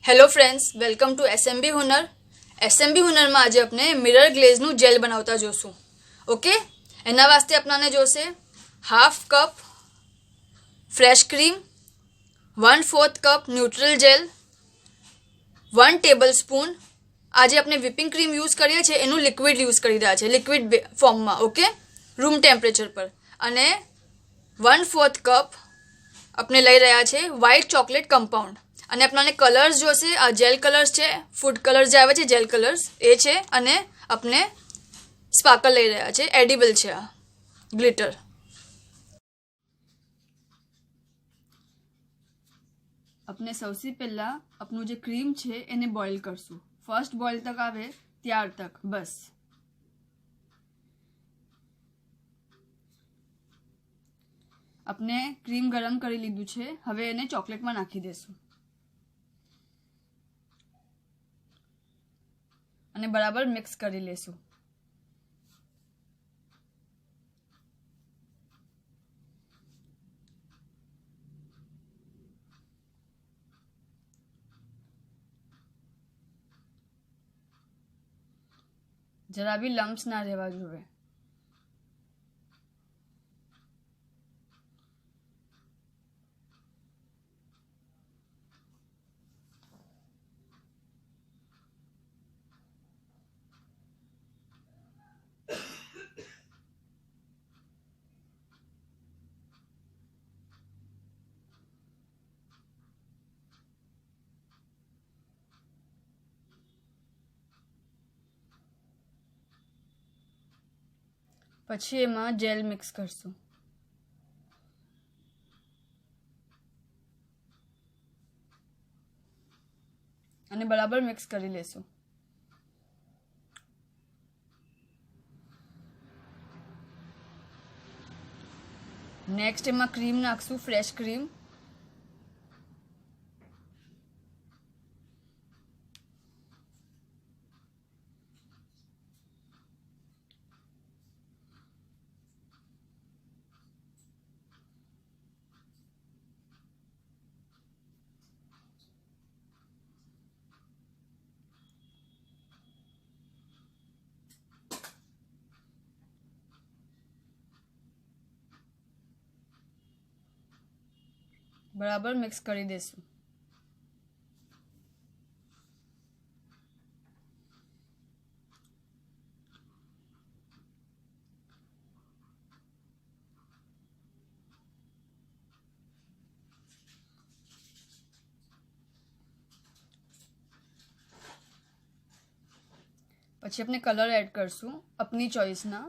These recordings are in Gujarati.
Hello friends, welcome to SMB Hunar. SMB હુનરમાં આજે આપણે મિરર ગ્લેઝનું જેલ બનાવતા જોશું. ઓકે, એના વાસ્તે આપણાને જોશે half cup fresh cream, 1/4 cup neutral gel, 1 tablespoon. આજે આપણે વિપિંગ ક્રીમ યુઝ કરીએ છીએ એનું લિક્વિડ યુઝ કરી રહ્યા છે, લિક્વિડ ફોર્મમાં. ઓકે, રૂમ ટેમ્પરેચર પર. અને 1/4 કપ આપણે લઈ રહ્યા છે વ્હાઇટ ચોકલેટ કમ્પાઉન્ડ. અને આપણને કલર્સ જોશે. આ જેલ કલર્સ છે, ફૂડ કલર્સ જે આવે છે જેલ કલર્સ એ છે. અને આપણે સ્પાર્કલ લઈ રહ્યા છે, એડિબલ છે આ ગ્લિટર. આપણે સૌથી પહેલા આપણું જે ક્રીમ છે એને બોઇલ કરશું. ફર્સ્ટ બોઇલ તક આવે ત્યાર તક બસ. આપણે ક્રીમ ગરમ કરી લીધું છે, હવે એને ચોકલેટમાં નાખી દેશું અને બરાબર મિક્સ કરી લેશું. જરા બી લમ્સ ના રહેવા જોઈએ. પછી એમાં જેલ મિક્સ કરશું. અને બરાબર મિક્સ કરી લેશું. નેક્સ્ટ એમાં ક્રીમ નાખશું, ફ્રેશ ક્રીમ. બરાબર મિક્સ કરી દેશું. પછી આપણે કલર એડ કરશું આપની ચોઈસના.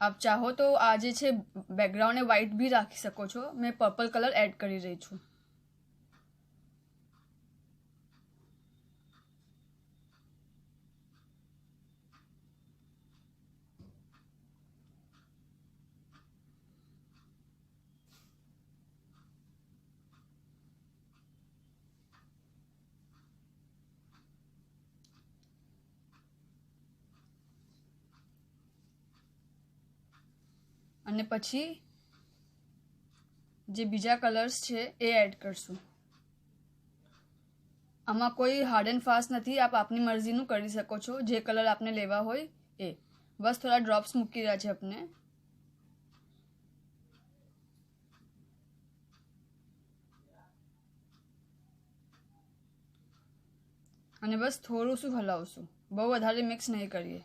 આપ ચાહો તો આ જે છે બેકગ્રાઉન્ડને વ્હાઇટ બી રાખી શકો છો. મેં પર્પલ કલર એડ કરી રહી છું. અને પછી જે બીજા કલર્સ છે એ એડ કરશું. આમાં કોઈ હાર્ડ એન્ડ ફાસ્ટ નથી, આપ આપની મરજીનું કરી શકો છો. જે કલર આપને લેવા હોય એ. બસ થોડા ડ્રોપ્સ મૂકી રહ્યા છે આપણે. અને બસ થોડું શું હલાવશું, બહુ વધારે મિક્સ નહીં કરીએ.